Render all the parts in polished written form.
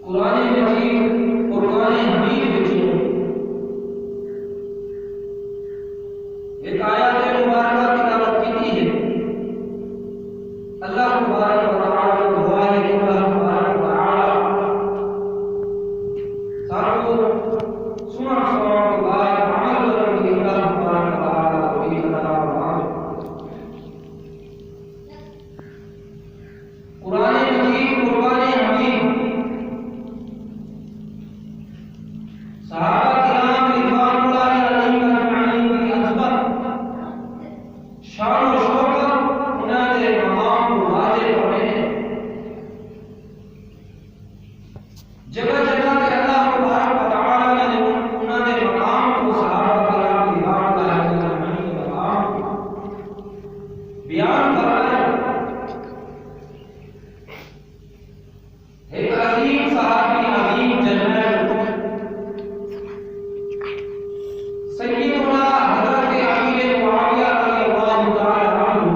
قرآن مجید قرآن حمید وچوں ایک آیت مبارکہ تلاوت کی ہے۔ اللہ تبارک و تعالی دعا ہے کہ اللہ تبارک و تعالی سارو سنا کے بعد عمل کرنے کی اللہ تبارک و تعالی توفیق عطا فرمائے۔ قرآن مجید قرآن حمید صحابہ کرام رضوان اللہ علیہم اجمعین کی عظمت شان و شوکت انہاں دے مقام کو واضح کرنے ہیں۔ جگہ جگہ تے اللہ تبارک و تعالی نے انہاں دے مقام کو صحابہ کرام رضوان اللہ علیہم اجمعین کے مقام کو بیان کرنا ہے۔ ایک عظیم صحابی عظیم جنرل سیدنا حضرت امیر معاویہ رضی اللہ تعالی عنہ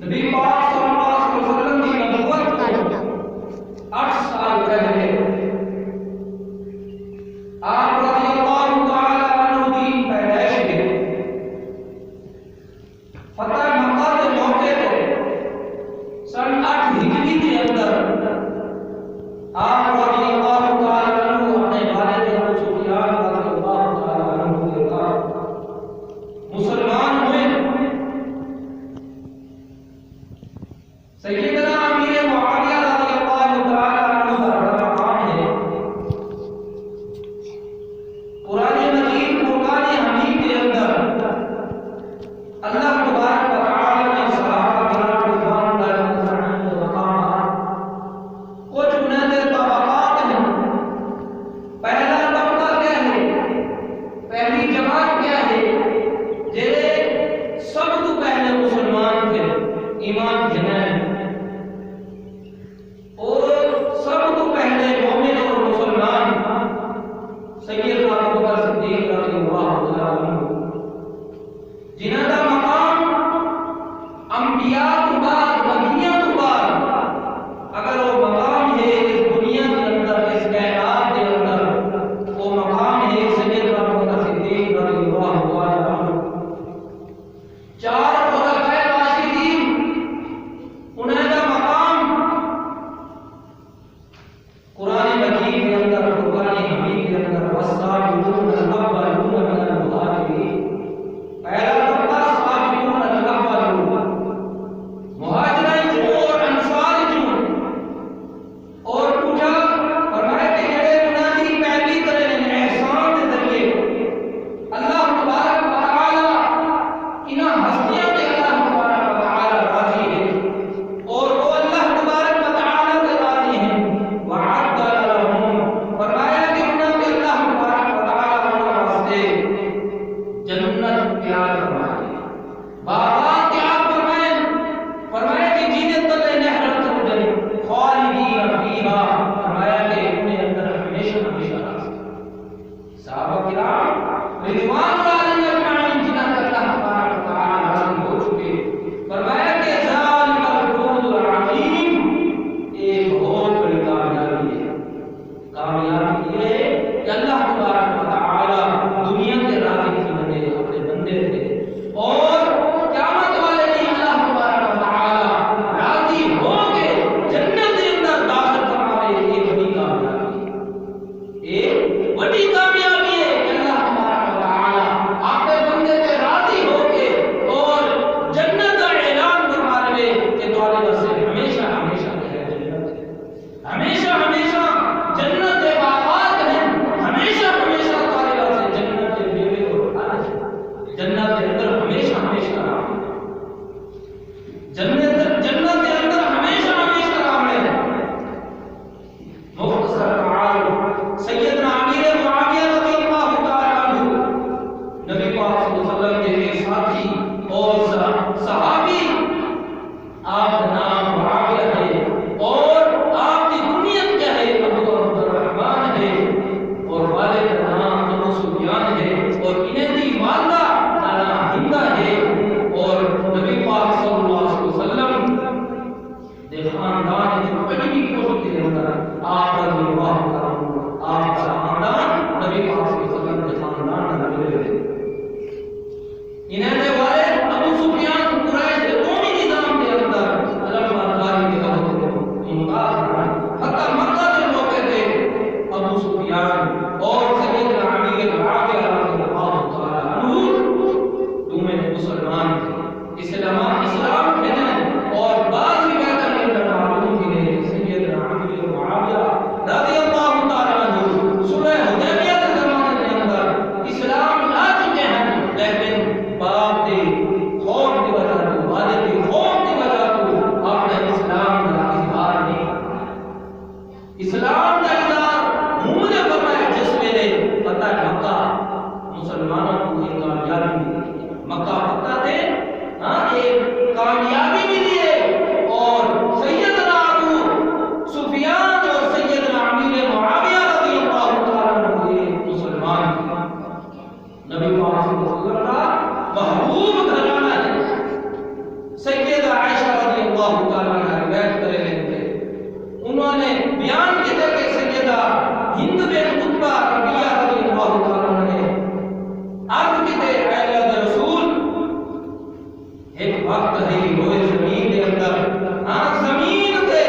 نبی پاک صلی اللہ علیہ وسلم کی نبوت کو 8 سال پہلے آپ رضی اللہ تعالی عنہ کی پیدائش کے فتح مکہ کے موقع پہ سن 8 ہجری کے اندر خاندان جو پہلی کوشش کے اندر آپ رضی اللہ عنہ آپ کا خاندان نبی پاک صلی اللہ علیہ وسلم کے خاندان میں ملے ہوئے انہیں نے والے ابو سفیان قریش کے قومی نظام کے اندر علم برداری کے حوالے سے انکار حتی مکہ کے موقع پہ ابو سفیان اور سیدنا امیر معاویہ رضی اللہ تعالی عنہ تمہیں مسلمان تھے اسلام کے ہیں اور بعض روایتوں کے اندر معلوم ہے سیدنا امیر معاویہ رضی اللہ تعالی عنہ صلح حدیبیہ کے زمانے کے اندر اسلام لا چکے ہیں لیکن باپ کے خوف کی وجہ سے والد کے خوف کی وجہ سے آپ نے اسلام کا اظہار نہیں کیا اسلام کا اظہار مجھے فرمایا جس ویلے پتہ ہے مکہ مسلمانوں کو ایک کامیابی ملی مکہ پتہ تھے ایک کامیابی ملی ہے اور سیدنا ابو سفیان اور سیدنا امیر معاویہ رضی اللہ تعالی عنہ مسلمان نبی پاک صلی اللہ علیہ وسلم کا محبوب گھرانہ ہے سیدہ عائشہ رضی اللہ تعالی عنہ روایت کر رہے تھے انہوں نے بیان کیا کہ سیدہ ہند بن عتبہ ربیہ رضی اللہ تعالی عنہ نے عرض کی تے اے اللہ کے رسول ایک وقت ہے روئے زمین کے اندر زمین تے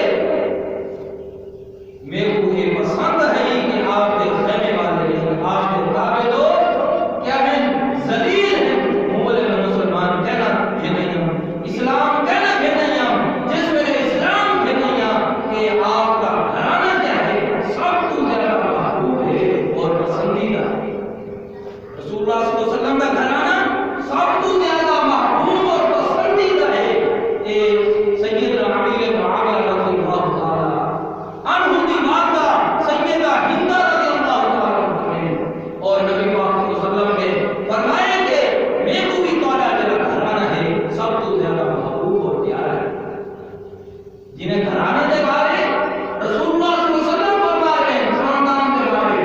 میرے کو یہ پسند ہے کہ آپ کے خیمے والے ہیں آپ کے تابع لوگ کیا ہیں ذلیل ہیں مولے میں مسلمان کہنا بھی نہیں ہوں اسلام کہنا بھی نہیں ہوں جس میں اسلام بھی نہیں ہوں کہ آپ کا گھرانہ کیا ہے سب کو زیادہ محبوب ہے اور پسندیدہ ہے رسول اللہ صلی اللہ علیہ وسلم کا گھرانہ سب کو زیادہ محبوب اور پسندیدہ ہے سیدنا امیر معاویہ رضی اللہ تعالی عنہ کی والدہ سیدہ ہند رضی اللہ تعالی عنہ اور نبی پاک صلی اللہ علیہ وسلم نے فرمایا کہ میں کو بھی تعالیٰ میرا گھرانہ ہے سب کو زیادہ محبوب اور پیارا ہے جنہیں گھرانے کے بارے رسول اللہ صلی اللہ علیہ وسلم فرما رہے ہیں خاندان کے بارے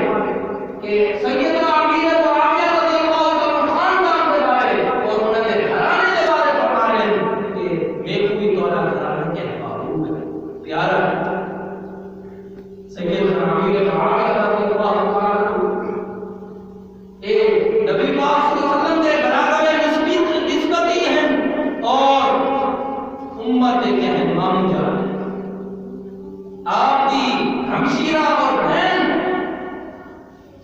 کہ سیدنا امیر معاویہ رضی اللہ تعالی خاندان کے بارے اور انہوں نے گھرانے کے بارے فرما رہے ہیں کہ میں کو بھی تعالیٰ گھرانے کے محبوب ہے پیارا ہے سیدنا امیر معاویہ رضی اللہ تعالی نبی پاک صلی اللہ علیہ وسلم کے برابر نسبتی ہیں اور امت کے ہیں ماموں جان آپ کی ہمشیرہ اور بہن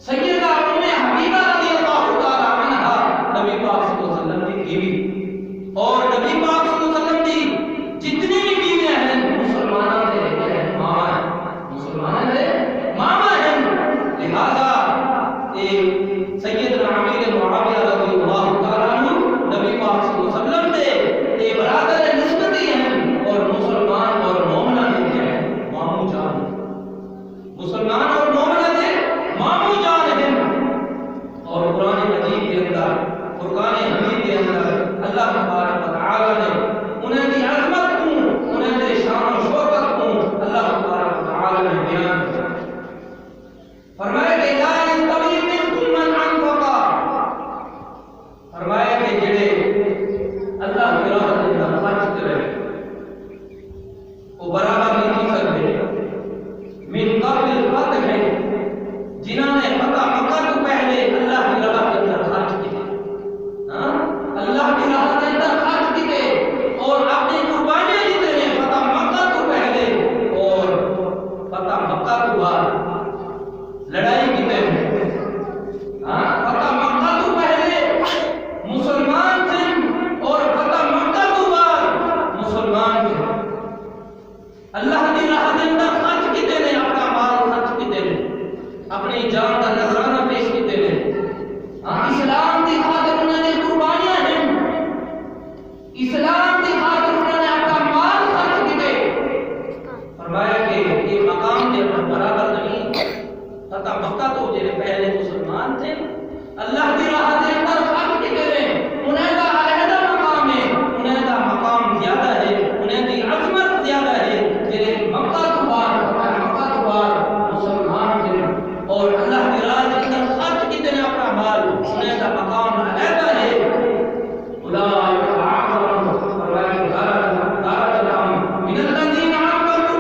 سیدہ ام حبیبہ رضی اللہ تعالی عنہا نبی پاک صلی اللہ علیہ وسلم کی بیوی اور نبی پاک صلی اللہ علیہ وسلم کی جتنی بھی بیویاں ہیں مسلمانوں کے ہیں ماما ہیں مسلمانوں کے ماما ہیں لہذا سیدنا امیر معاویہ رضی اللہ تعالی عنہ نبی پاک صلی اللہ علیہ وسلم سے یہ برادر نسبتی ہیں اور مسلمان اور مومنہ ہیں ماموں جان مسلمان اور مومنہ ہیں ماموں جان ہیں اور قرآن مجید کے اندر فرقان حمید کے اندر اللہ تبارک و تعالی نے انہیں کی عظمت کو انہیں کی شان و شوکت کو اللہ تبارک و تعالی نے بیان کیا فرمایا کہ لا یستوی منکم من انفق فرمایا کہ جڑے اللہ کی راہ میں خرچ کرے وہ برابر نہیں ہو سکتے من قبل الفتح ہے جنہوں نے فتح مکہ کو پہلے اللہ کی راہ کے اندر خرچ کیا اللہ کی راہ کے اندر خرچ کیے اور اپنی قربانیاں دیتے ہیں فتح مکہ کو پہلے اور فتح مکہ کو بعد لڑائی کی ہیں فتح مکہ تو پہلے مسلمان تھے اور فتح مکہ تو بعد مسلمان تھے اللہ کی راہ کے اندر خرچ کی دینے اپنا مال خرچ کی دینے اپنی جان کا نذرانہ پیش کی دینے اسلام کی خاطر انہوں نے قربانیاں ہیں اسلام کی خاطر انہوں نے اپنا مال خرچ کی دے فرمایا کہ یہ مقام کے برابر نہیں فتح مکہ تو جنہیں پہلے مسلمان تھے اللہ کی راہ کے اندر خرچ کی دے انہیں کا علیحدہ مقام ہے انہیں کا مقام زیادہ ہے انہیں کی عظمت زیادہ ہے جنہیں مکہ تو بعد مکہ تو بعد مسلمان تھے اور اللہ کی راہ کے اندر خرچ کی دے اپنا مال انہیں کا مقام علیحدہ ہے اولئک اعظم فرمایا من الذین عملوا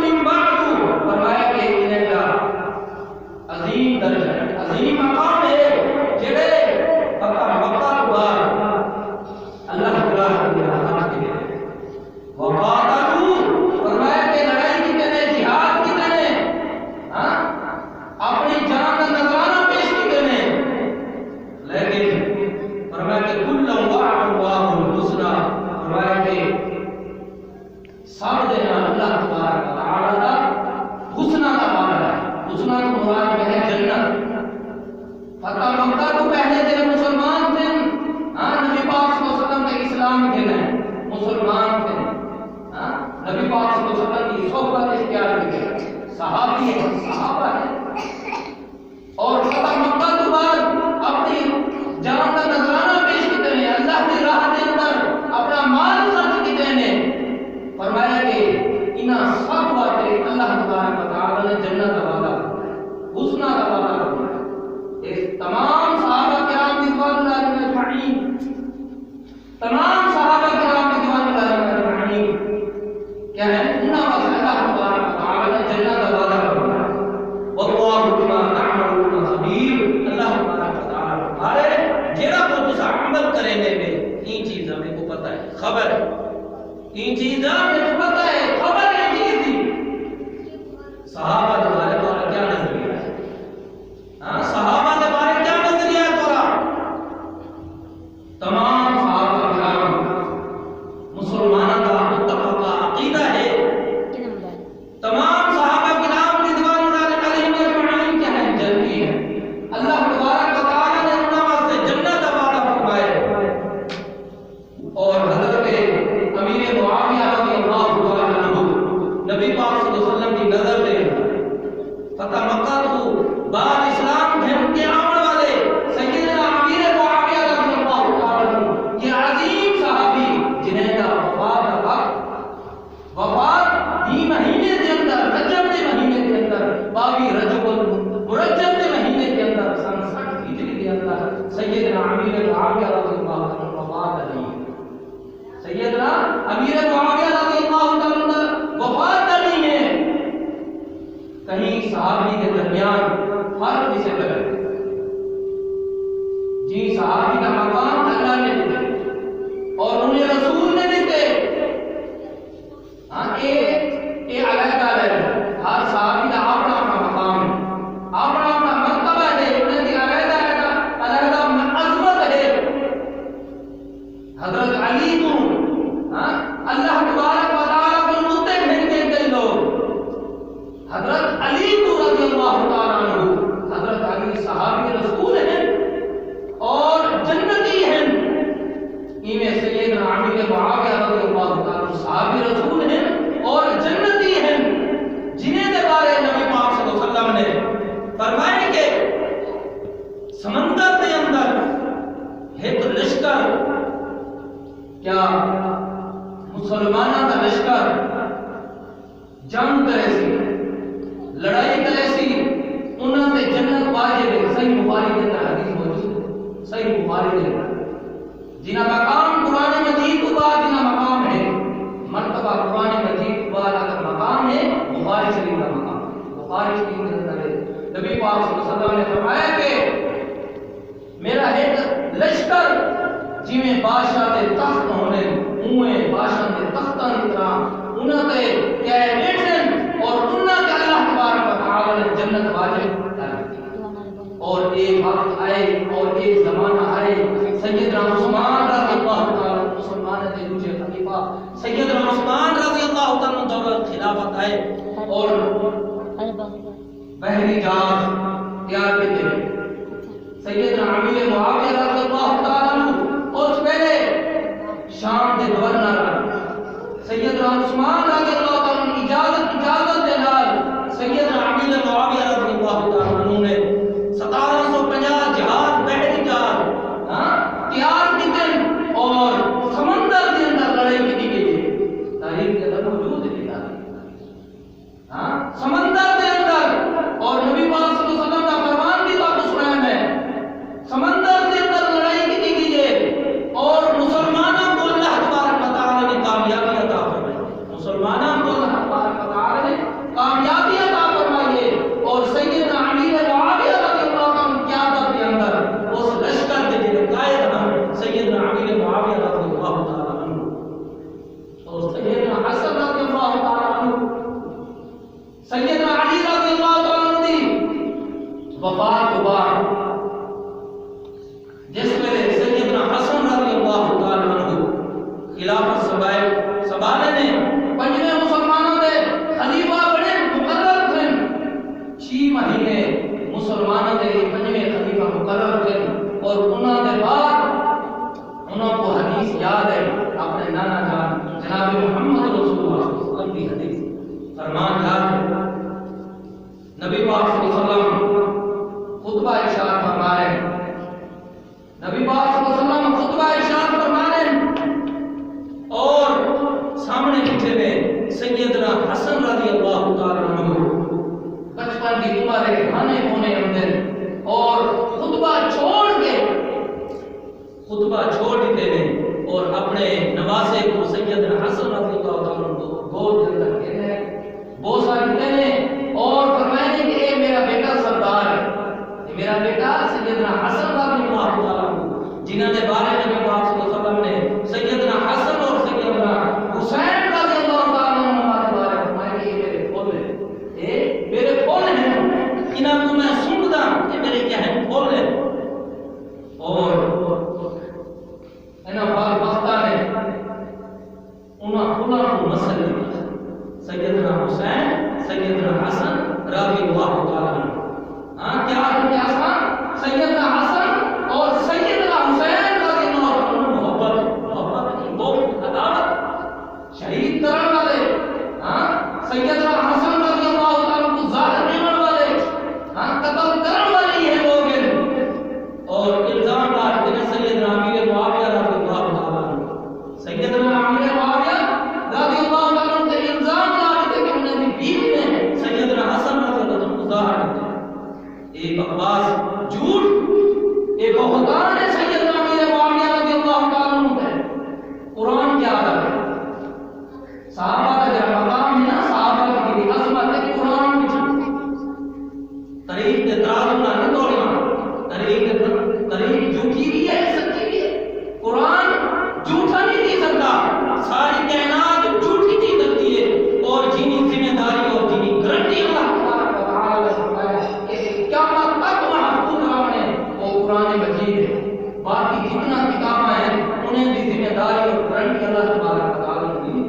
صحابہ کے بارے میں کیا نظریہ ہے؟ ہاں صحابہ کے بارے میں کیا نظریہ ہے تھوڑا؟ تمام صحابہ کرام مسلمانوں کا متفقہ عقیدہ ہے، تمام صحابہ کرام رضوان اللہ علیہم اجمعین کیا ہیں؟ جنتی ہیں۔ اللہ تبارک و تعالی نے ان واسطے جنت کا وعدہ فرمایا، اور حضرت امیر معاویہ رضی اللہ تعالی عنہ نبی پاک صلی اللہ علیہ وسلم کی نظر میں فتح مکہ کو بعد اسلام دھن کے آمن والے سیدنا امیر معاویہ رضی اللہ تعالی عنہ یہ عظیم صحابی جنہیں کا وفات دی مہینے کے اندر رجب کے مہینے کے اندر 22 رجب المرجب کے مہینے کے اندر سن 60 ہجری کے اندر سیدنا امیر معاویہ رضی اللہ عنہ وفات علی سیدنا امیر معاویہ رضی اللہ عنہ وفات علی ہے۔ کہیں صحابی کے درمیان فرق اسے کرے جی صحابی کا مقام اللہ نے دیتے اور انہیں رسول نے دیتے، ہاں یہ علیحدہ ہے، ہر صحابی کا اپنا اپنا مقام ہے، اپنا اپنا مرتبہ ہے، انہیں دی علیحدہ عظمت ہے۔ حضرت علی کو اللہ تبارک و تعالیٰ کو مدے بھیجتے کئی لوگ، حضرت علی کو رضی اللہ تعالیٰ عنہ، حضرت علی صحابی رسول ہیں اور جنتی ہیں، انہیں سیدنا امیر معاویہ رضی اللہ تعالیٰ عنہ صحابی رسول ہیں اور جنتی ہیں، جنہیں کے بارے نبی پاک صلی اللہ علیہ وسلم نے فرمایا کہ سمندر کے اندر ایک لشکر، کیا مسلمانوں کا لشکر جنگ کرے سی، لڑائی کرے سی، انہوں نے جنت واجب ہے۔ صحیح بخاری کے اندر حدیث موجود ہے، صحیح بخاری کے اندر جنہ مقام قرآن مجید کے بعد جنہ مقام ہے، مرتبہ قرآن مجید کے بعد اگر مقام ہے بخاری شریف کا مقام ہے، بخاری شریف کے اندر ہے۔ نبی پاک صلی اللہ علیہ وسلم نے فرمایا کہ میرا ایک لشکر جی میں بادشاہ کے تخت ہونے اوے بادشاہ کے تختاں کی طرح انہاں تے کیا بیٹھن اور انہاں کے اللہ تبارک و تعالی نے جنت واجب کر دی۔ اور ایک وقت آئے اور ایک زمانہ آئے، سیدنا عثمان رضی اللہ تعالی مسلمان کے دوسرے خلیفہ سیدنا عثمان رضی اللہ تعالی دور خلافت آئے اور بحری جہاز تیار کیے گئے۔ سیدنا امیر معاویہ رضی اللہ تعالی اس پہلے شام کے گورنر سیدنا عثمان رضی اللہ عنہ اجازت دے نال سیدنا امیر معاویہ رضی اللہ عنہ نے 1750 جہاز بحری جہاز تیار کیتے اور سمندر کے اندر لڑائی کی گئی۔ تاریخ کے اندر موجود ہے سمندر کے اندر، اور نبی پاک صلی اللہ علیہ وسلم کا فرمان بھی آپ کو سنایا ہے، سمندر کے اندر لڑائی کی گئی ہے اور مسلمانوں کو اللہ تبارک و تعالی نے کامیابی عطا فرمائی، مسلمانوں کو اللہ تبارک و تعالی نے کامیابی عطا فرمائی ہے۔ اور سیدنا امیر معاویہ رضی اللہ عنہ قیادت کے اندر اس لشکر کے جو قائد ہیں سیدنا امیر معاویہ رضی اللہ تعالی عنہ اور سیدنا حسن رضی اللہ تعالی عنہ، سیدنا علی رضی اللہ تعالی عنہ دی وفات کے بعد جس ویلے سیدنا حسن رضی اللہ تعالی عنہ خلافت سنبھالے نے، پنجویں مسلمانوں دے خلیفہ بنے مقرر تھے، 6 مہینے مسلمانوں دے پنجویں خلیفہ مقرر تھے، اور انہوں نے بعد انہوں کو حدیث یاد ہے، اپنے نانا جان جناب محمد رسول اللہ صلی اللہ علیہ وسلم کی حدیث فرمان یاد ہے۔ نبی پاک صلی اللہ علیہ وسلم خطبہ ارشاد فرما رہے ہیں، نبی پاک صلی اللہ علیہ وسلم خطبہ ارشاد فرما رہے ہیں اور سامنے بیٹھے ہوئے سیدنا حسن رضی اللہ تعالی عنہ بچپن کی عمر ہے، کھانے ہونے اندر، اور خطبہ چھوڑ دیتے ہیں اور اپنے نواسے کو سیدنا حسن رضی اللہ تعالی عنہ کو گود کے اندر کہتے ہیں، بوسہ دیتے ہیں اور فرمائیں کہ اے میرا بیٹا سردار ہے، میرا بیٹا سیدنا حسن رضی اللہ تعالی عنہ، جنہوں نے بارے نبی پاک صلی اللہ علیہ وسلم نے سیدنا حسن اور سیدنا حسین رضی اللہ تعالی عنہ کے بارے فرمایا کہ یہ میرے پھول ہیں، ایک بکواس جھوٹ ایک بہتان ہے سیدنا امیر معاویہ رضی اللہ تعالیٰ عنہ ہے. قرآن کیا ادب ہے. صحابہ کا جو مقام ہے نا صحابہ کی بھی عظمت ہے. قرآن کی طریق کے ترازو نہ توڑنا طریق جھوٹی بھی ہے سچی بھی ہے. قرآن جھوٹا نہیں دے سکتا. ساری کائنات جھوٹی نہیں کرتی ہے اور جنی ذمہ داری اور جنی گارنٹی اللہ تعالیٰ نے بتایا کہ قیامت تک محفوظ رہنے وہ قرآن مجید ہے. باقی جتنا کتابیں ہیں انہیں بھی ذمہ داری اور گارنٹی اللہ تعالیٰ نے دی.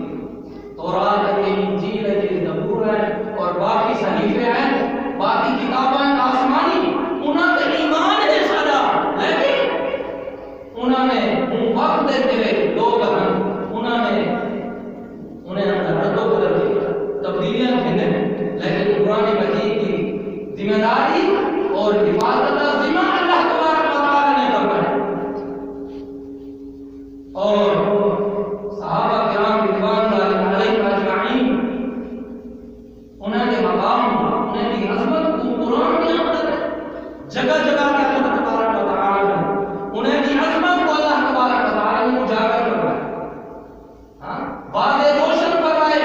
تورات ہے, انجیل ہے, زبور ہے اور باقی صحیفے ہیں, باقی کتابیں آسمانی انہوں کا ایمان ہے سارا. لیکن انہوں نے وقت دیتے ہوئے لوگ انہیں ردو بدل دیا, تبدیلیاں بھیجے. لیکن قرآن مجید کی ذمہ داری اور حفاظت کا ذمہ اللہ تبارک و تعالیٰ نے کرنا ہے. اور صحابہ کرام رضوان اللہ علیہم اجمعین انہوں نے مقام انہیں کی عظمت کو قرآن کی عظمت ہے. جگہ جگہ کے اللہ تبارک و تعالیٰ نے انہیں کی عظمت کو اللہ تبارک و تعالیٰ نے اجاگر کروایا. واضح روشن فرمائے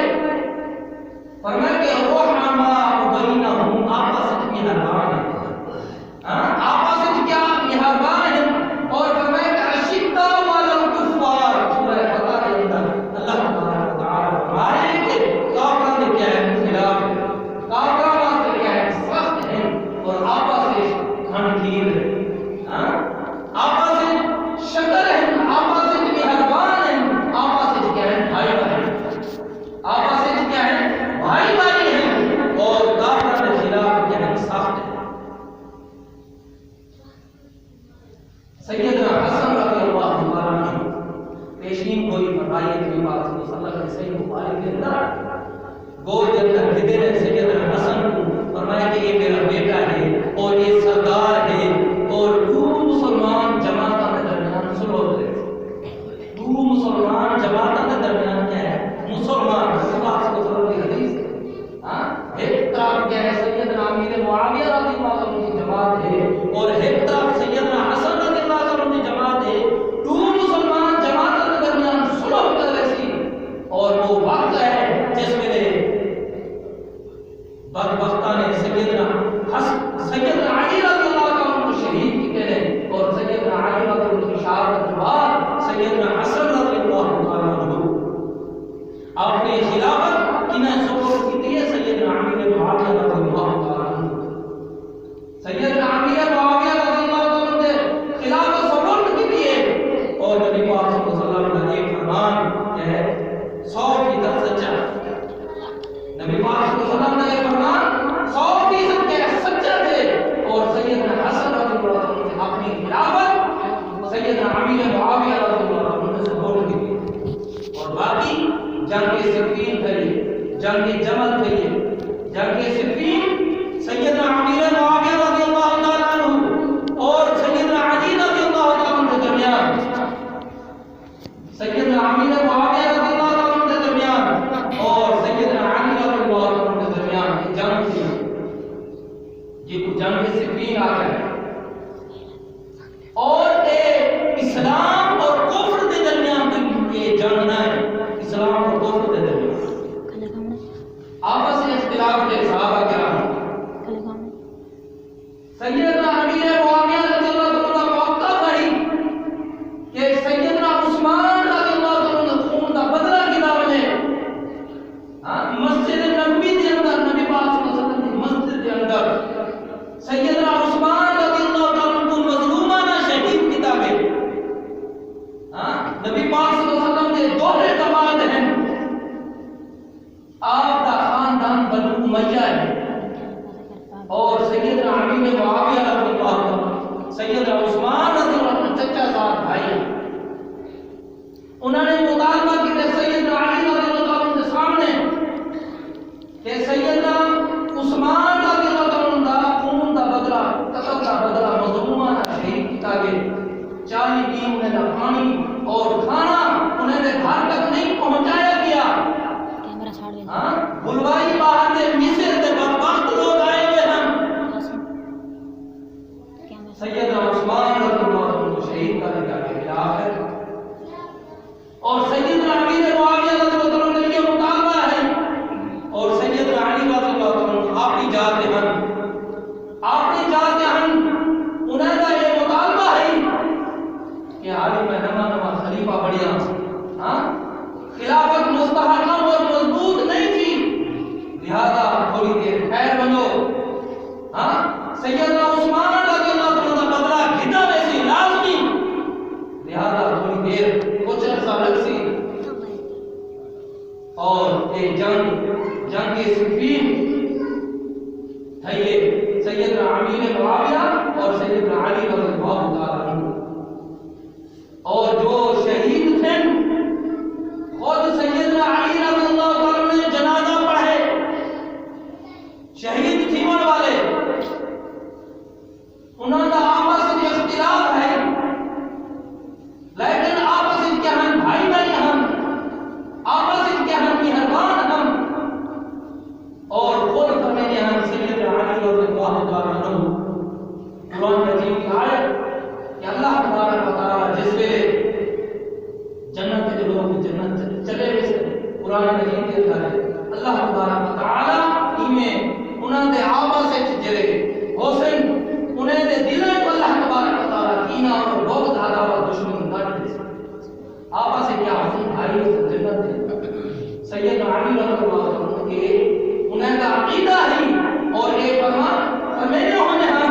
کہ رحماء بینہم آپس میں مہربان ہیں. آپس میں کیا مہربان ہیں. اور فرمائے کہ اشداء علی الکفار سورہ فتح کے اندر اللہ تبارک و تعالیٰ فرمائے کہ کافروں نے کیا ہے خلاف ہے, کافروں واسطے کیا ہے سخت ہیں اور آپس میں گھنٹیر ہے, آپس میں شکر ہے, آپس میں مہربان ہیں, آپس میں کیا ہے بھائی بھائی, آپس میں کیا ہے بھائی بھائی ہیں اور کافروں کے خلاف کیا ہے سخت ہے. سیدنا حسن رضی اللہ تعالیٰ عنہ پیشین کوئی فرمائے کہ نبی پاک صلی اللہ علیہ وسلم صحیح بخاری کے اندر گود کے اندر گدے نے سیدنا حسن کو فرمایا کہ یہ میرا بیٹا ہے اور یہ سردار ہے اور دو مسلمان جماعتوں کے درمیان صلح کرے. دو مسلمان جماعتوں کے درمیان کیا ہے مسلمان رسول اللہ صلی اللہ علیہ وسلم کی حدیث ہے. ایک طرف کیا ہے سیدنا امیر معاویہ رضی اللہ عنہ کی جماعت ہے اور ایک طرف سیدنا حسن رضی اللہ عنہ کی جماعت ہے. دو مسلمان جماعتوں کے درمیان صلح کر رہی اور وہ وقت ہے جس میں بدبختہ نے سیدنا علی رضی اللہ عنہ کو شہید کی کہنے اور سیدنا علی رضی اللہ عنہ کی شہادت کے بعد سیدنا حسن رضی اللہ عنہ اپنی خلافت انہیں سپرد کی تھی سیدنا امیر معاویہ رضی اللہ عنہ. سیدنا امیر معاویہ رضی اللہ عنہ نے خلافت سپرد کی تھی اور نبی پاک صلی اللہ علیہ وسلم کا ایک فرمان یہ ہے 100% سچا. نبی پاک صلی اللہ علیہ وسلم کا ایک فرمان 100% کے سچا تھے اور سیدنا حسن رضی اللہ عنہ نے اپنی خلافت سیدنا امیر معاویہ رضی اللہ عنہ سے سپرد کی تھی. اور باقی جنگ صفین کریے, جنگ جمل کریے, جنگ صفین سیدنا امیر معاویہ رضی اللہ تعالیٰ عنہ اور سیدنا علی رضی اللہ تعالیٰ عنہ کے درمیان, سیدنا امیر معاویہ رضی اللہ تعالیٰ عنہ کے درمیان اور سیدنا علی رضی اللہ عنہ کے درمیان جنگ تھی. یہ تو جنگ صفین آ گیا اور اسلام اور کفر کے درمیان یہ جنگ نہ ہے. اسلام اور کفر کے درمیان آپس میں اختلاف کے صحابہ کرام سیدنا امیر معاویہ رضی اللہ عنہ موقع پڑی کہ سیدنا عثمان رضی اللہ عنہ خون کا بدلہ کیا وجہ مسجد نبوی کے اندر نبی پاک صلی اللہ علیہ وسلم کی مسجد کے اندر سیدنا عثمان رضی اللہ عنہ کو مظلومانہ شہید کتابیں نبی پاک صلی اللہ علیہ وسلم کے دوہرے داماد ہیں. آپ کا خاندان بنو امیہ ہے اور سیدنا امیر معاویہ رضی اللہ عنہ سیدنا عثمان رضی اللہ عنہ چچا زاد بھائی ہیں. انہوں نے مطالبہ کیا سیدنا علی رضی اللہ عنہ کے سامنے کہ سیدنا عثمان رضی اللہ عنہ کا خون کا بدلہ قتل کا بدلہ مظلومانہ شہید کتابیں 40 دن انہیں نہ پانی اور کھانا انہیں نے گھر تک نہیں پہنچایا گیا. بلوائی باہر میں مصر سے بدبخت لوگ آئے ہوئے ہیں جاتے ہیں اپنی جاتے ہیں انہیں کا یہ مطالبہ ہے کہ عالم نما خلیفہ بڑھیا ہاں خلافت مستحکم اور مضبوط نہیں تھی، لہذا تھوڑی دیر خیر بنو ہاں سیدنا عثمان رضی اللہ عنہ کا بدلہ گھٹا ویسی لازمی، لہذا تھوڑی دیر کچھ عرصہ لگ سی اور ایک جنگ صفین ہے سیدنا امیر معاویہ اور سیدنا علی رضی اللہ تعالی عنہ، اور جو شہید تھے خود سیدنا علی رضی اللہ تعالی عنہ نے جنازہ پڑھے، شہید تھیون والے انہوں کا آپس میں اختلاف ہے لیکن آپس ان کے ہم بھائی بھائی ہم آپس ان کے ہم مہربان ہم، اور خود فرماتے ہیں سیدنا علی رضی اللہ تعالی عنہ قرآن مجید کی آیت کہ اللہ تبارک و تعالی جس ویلے جنت کے لوگ جنت چلے گئے قرآن مجید کے اندر اللہ تبارک و تعالی میں انہاں دے آپس وچ جڑے حسین انہیں دے دلوں کو اللہ تبارک و تعالی کینہ اور بغض عداوت دشمنی کاٹ دے آپس کیا حسین بھائی جنت دے سیدنا علی رضی اللہ عنہ کے انہیں کا عقیدہ ہے اور ایک فرمانے ہونے ہم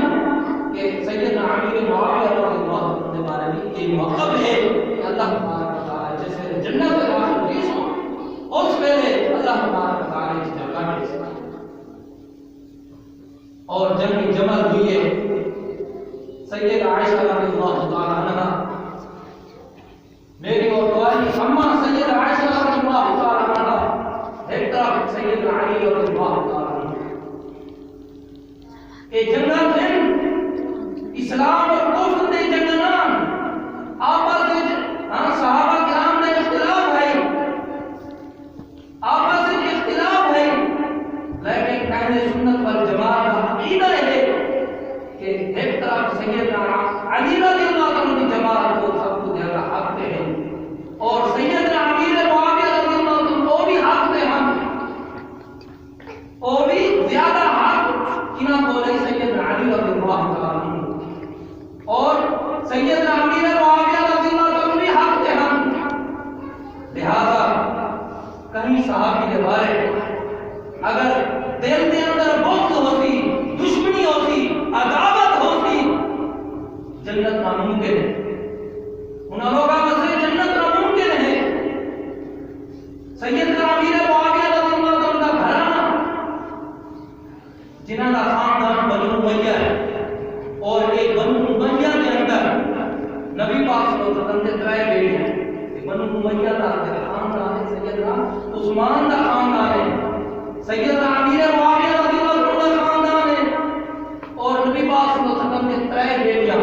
کہ سیدنا علی معاویہ رضی اللہ عنہ کے بارے میں یہ موقف ہے کہ اللہ تبارک و تعالی جیسے جنت میں داخل کی سو اس پہلے اللہ تبارک و تعالی اس جگہ میں اور جنگ جمل ہوئی ہے سیدہ عائشہ رضی اللہ تعالی عنہ میری اور تمہاری اماں سیدہ عائشہ رضی اللہ تعالی عنہ ایک طرف سیدنا علی رضی اللہ تعالی عنہ یہ جنگل ہے اسلام اور کفر دے جنگلان آپس میں صحابہ کرام نے اختلاف ہے آپس میں اختلاف ہے لیکن اہل سنت والجماعت کا عقیدہ ہے کہ ایک طرف سیدنا علی رضی اللہ عنہ کی جماعت کو سب کو زیادہ حق دے ہیں اور سیدنا امیر معاویہ رضی اللہ عنہ کو بھی حق دے ہم وہ بھی زیادہ حق کنہ بولے سیدنا علی رضی اللہ عنہ اور سیدنا امیر معاویہ رضی اللہ عنہ بھی حق دے ہم، لہذا کہیں صحابی کے بارے اگر دل کے اندر بغض ہوتی دشمنی ہوتی عداوت ہوتی جنت ناممکن ہے، ان لوگوں میں سے جنت ناممکن ہے۔ سیدنا امیر معاویہ رضی اللہ عنہ کا گھرانہ جنہاں کا خاندان بنو امیہ ہے اور ایک بنو امیہ کے اندر نبی پاک صلی اللہ علیہ وسلم کے ترائے بیٹے ہیں، بنو امیہ کا خاندان ہے سیدنا عثمان کا خاندان ہے، سیدنا امیر معاویہ رضی اللہ عنہ کا خاندان ہے اور نبی پاک صلی اللہ علیہ وسلم کے ترائے بیٹیاں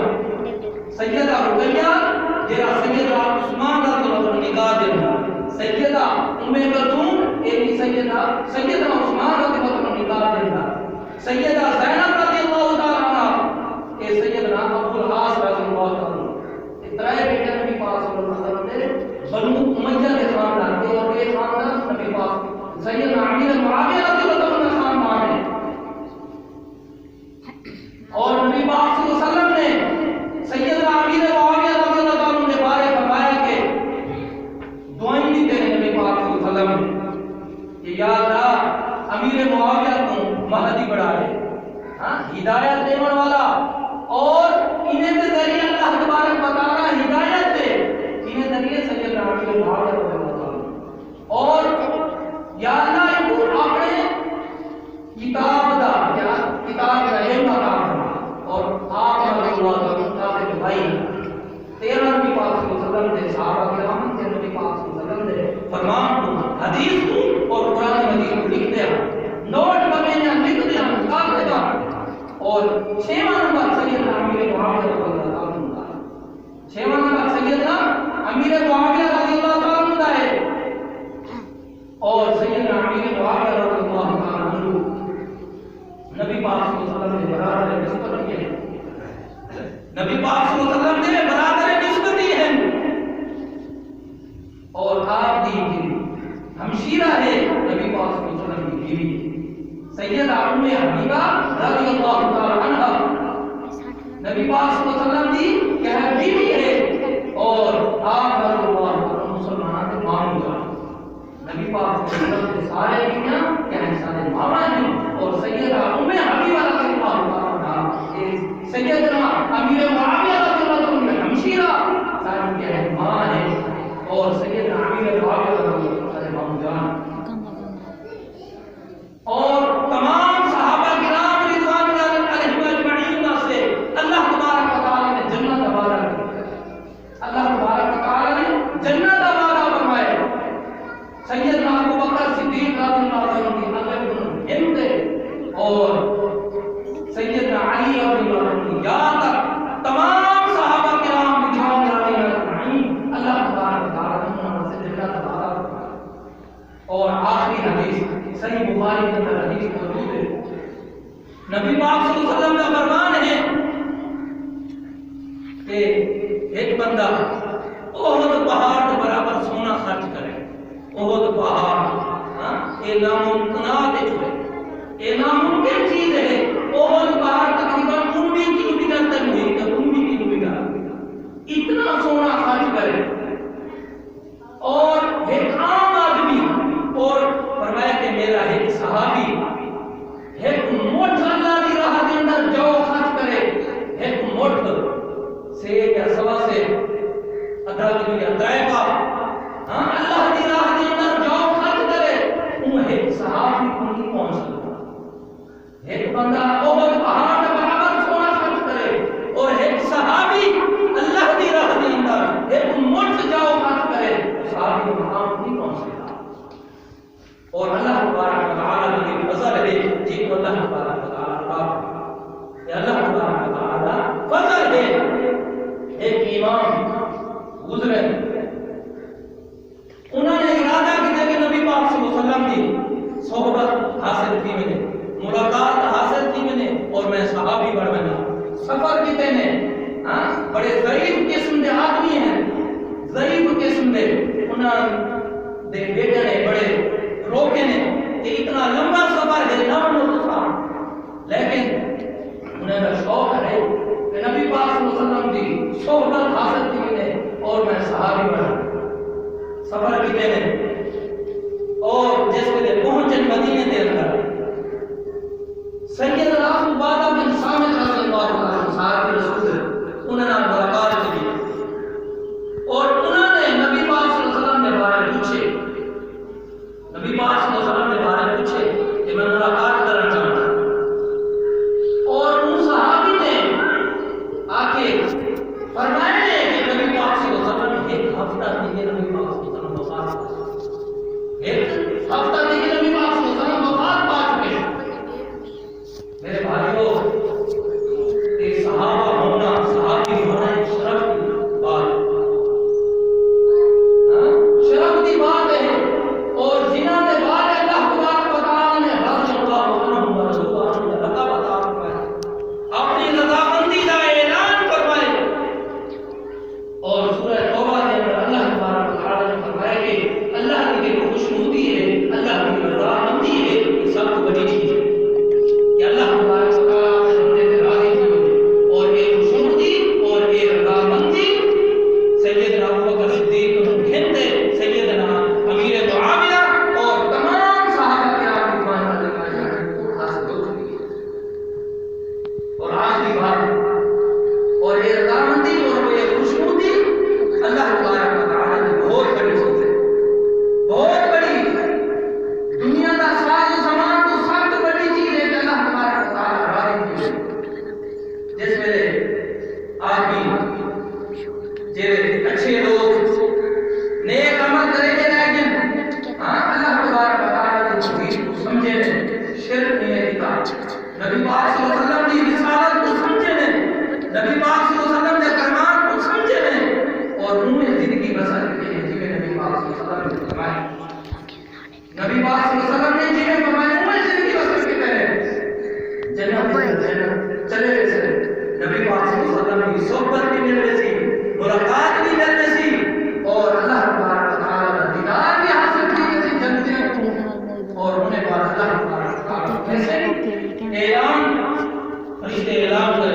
سیدہ رقیہ جہاں سیدنا عثمان رضی اللہ عنہ نکاح دینا، سیدہ ام کلثوم ایک سیدنا عثمان رضی اللہ عنہ نکاح دینا، سیدہ زینب رضی اللہ تعالی عنہ اے سیدنا ابو العاص رضی اللہ عنہ ترائے بیٹے نبی پاک صلی اللہ علیہ وسلم نے بنو امیہ کے خاندان کے اور یہ خاندان نبی پاک سیدنا امیر معاویہ رضی اللہ عنہ کا خاندان ہے اور نبی پاک صلی اللہ علیہ وسلم نے سیدنا امیر معاویہ رضی اللہ عنہ نے بارے فرمایا کہ دعائیں دی تیرے نبی پاک صلی اللہ علیہ وسلم نے کہ یا اللہ امیر معاویہ کو مہدی بڑھا دے ہدایت دینے والا اور انہیں کے ذریعے اللہ تبارک و تعالی ہدایت دے، انہیں ذریعے سیدنا امیر معاویہ رضی اللہ عنہ اور یا اللہ ان کو اپنے کتاب دا یا کتاب کا علم عطا فرما اور آپ رضی اللہ عنہ کے بھائی تیرا نبی پاک صلی اللہ علیہ وسلم نے صحابہ کرام سے نبی پاک صلی اللہ علیہ وسلم نے فرمان کو حدیث کو اور قرآن مجید کو لکھ دیا نوٹ میں نے لکھ دیا کتاب دیتا اور 6واں نمبر سیدنا امیر معاویہ رضی اللہ عنہ کا 6واں نمبر سیدنا امیر معاویہ رضی اللہ عنہ ہے اور سیدنا امیر معاویہ رضی اللہ عنہ نبی پاک صلی اللہ علیہ وسلم نے برادر نسبت کی ہے، نبی پاک صلی اللہ علیہ وسلم نے برادر نسبت کی ہے اور آپ دی ہمشیرہ ہے نبی پاک صلی اللہ علیہ وسلم کی بیوی سیدہ ام حبیبہ رضی اللہ تعالی عنہ نبی پاک صلی اللہ علیہ وسلم دی کہ بیوی ہے اور آپ رضی اللہ عنہ مسلمان کے ماموں جان نبی پاک صلی اللہ علیہ وسلم کے سارے بیویاں کہ سارے ماما ہیں اور سیدہ ام حبیبہ رضی اللہ تعالی عنہ سیدنا امیر معاویہ رضی اللہ عنہ ہمشیرہ سارے کے ماں ہیں اور سیدنا امیر معاویہ رضی اللہ عنہ ماموں جان اور تمام صحابہ کرام رضوان اللہ علیہم اجمعین سے اللہ تبارک و تعالی نے جنت کا وعدہ کیا اللہ تبارک و تعالی نے جنت کا وعدہ فرمایا سیدنا ابو بکر صدیق رضی اللہ عنہ کی حضرت ہند اور سیدنا علی رضی اللہ عنہ یا تک تمام صحابہ کرام رضوان اللہ اجمعین اللہ تبارک و تعالی نے سے جنت کا وعدہ فرمایا اور آخری حدیث صحیح بخاری کے اندر حدیث موجود ہے نبی پاک صلی اللہ علیہ وسلم کا فرمان ہے کہ ایک بندہ احد پہاڑ کے برابر سونا خرچ کرے احد پہاڑ یہ ناممکن یہ ناممکن چیز ہے احد پہاڑ تقریباً 19 کلومیٹر تک ہوئی تو 19 کلومیٹر اتنا سونا خرچ کرے اور ایک عام آدمی اور فرمایا کہ میرا ایک صحابی ایک موٹھ اللہ کی راہ کے اندر جو خرچ کرے ایک موٹھ سے یا سوا سے ادھا کلو یا دائبہ اللہ کی راہ کے اندر جو خرچ کرے وہ ایک صحابی کو نہیں پہنچ سکتا ایک بندہ احد پہاڑ کے برابر سونا خرچ کرے اور ایک صحابی اللہ کی راہ کے اندر ایک موٹھ جو خرچ کرے صحابی کو مقام نہیں پہنچ سکتا اور اللہ تبارک و تعالی کی فضل ہے جن کو اللہ تبارک و تعالی عطا ہے اللہ تبارک و تعالی فضل ہے ایک امام گزرے انہوں نے ارادہ کیا کہ نبی پاک صلی اللہ علیہ وسلم کی صحبت حاصل کی میں نے ملاقات حاصل کی میں نے اور میں صحابی بڑھ بنا سفر کیتے ہیں بڑے ضعیف قسم کے آدمی ہیں ضعیف قسم کے انہوں دے بیٹے نے بڑے روکے نے کہ اتنا لمبا سفر ہے نہ مختصر لیکن انہیں کا شوق ہے کہ نبی پاک صلی اللہ علیہ وسلم کی صحبت حاصل کی نے اور میں صحابی بنا سفر کیتے نے اور جس ویلے پہنچے مدینے دے اندر سیدنا عبادہ بن صامت رضی اللہ عنہ صحابی رسول انہوں نے ملاقات کی اور انہوں نے نبی پاک صلی اللہ علیہ وسلم کے بارے میں پوچھے نبی پاک صلی اللہ علیہ وسلم کے بارے میں پوچھے کہ میں ملاقات کرنا چاہتا ہوں اور ان صحابی نے آ کے فرمایا کہ نبی پاک صلی اللہ علیہ وسلم ایک ہفتہ دیے نبی پاک صلی اللہ علیہ وسلم وفات ایک ہفتہ دیے نبی پاک صلی اللہ علیہ وسلم وفات پا چکے میرے بھائیوں ایک صحابہ ہونا صحابی ہونا ایک شرف کی بات شرف کی بات ہے اور جنہوں نے بارے اللہ تبارک و تعالی نے رضی اللہ عنہم و رضی اللہ عنہ لقب عطا فرمایا اپنی رضامندی کا اعلان فرمائے اور سورہ توبہ کے اندر اللہ تبارک و تعالی نے فرمایا کہ اللہ کی جو خوشنودی ہے اللہ کی رضامندی ہے یہ سب سے بڑی چیز ہے کہ اللہ تبارک و تعالی نے ہمیں راضی کیا اور یہ خوشنودی اور یہ رضامندی سیدنا ابو بکر صدیق ہند سیدنا امیر معاویہ اور تمام صحابہ کرام رضوان اللہ علیہم کو حاصل ہو چکی ہے اور آخری بات اور یہ رضامندی اور یہ خوشنودی اللہ تبارک و تعالی کی بہت بڑی چیز ہے بہت بڑی دنیا کا ساز و سامان تو سب سے بڑی چیز ہے کہ اللہ تبارک و تعالی راضی ہے جس میں آدمی جے اچھے لوگ نیک عمل کرے گے لیکن اللہ تبارک و تعالی کے توحید کو سمجھے شرک نہیں کیتا نبی پاک صلی اللہ علیہ وسلم کی رسالت کو سمجھے نبی پاک صلی اللہ علیہ وسلم کے فرمان کو سمجھے اور انہیں زندگی بسر کی ہے جنہیں نبی پاک صلی اللہ علیہ وسلم نے فرمایا نبی پاک صلی اللہ علیہ وسلم نے جنہیں فرمایا انہیں زندگی بسر کی ہے جنت چلے گئے نبی پاک صلی اللہ علیہ وسلم کی صحبت بھی مل رہی تھی ملاقات بھی مل رہی تھی اور اللہ تبارک و تعالی کا دیدار بھی حاصل کی تھی جنتیوں کو اور انہیں بار اللہ تبارک و تعالی کیسے اعلان فرشتے اعلان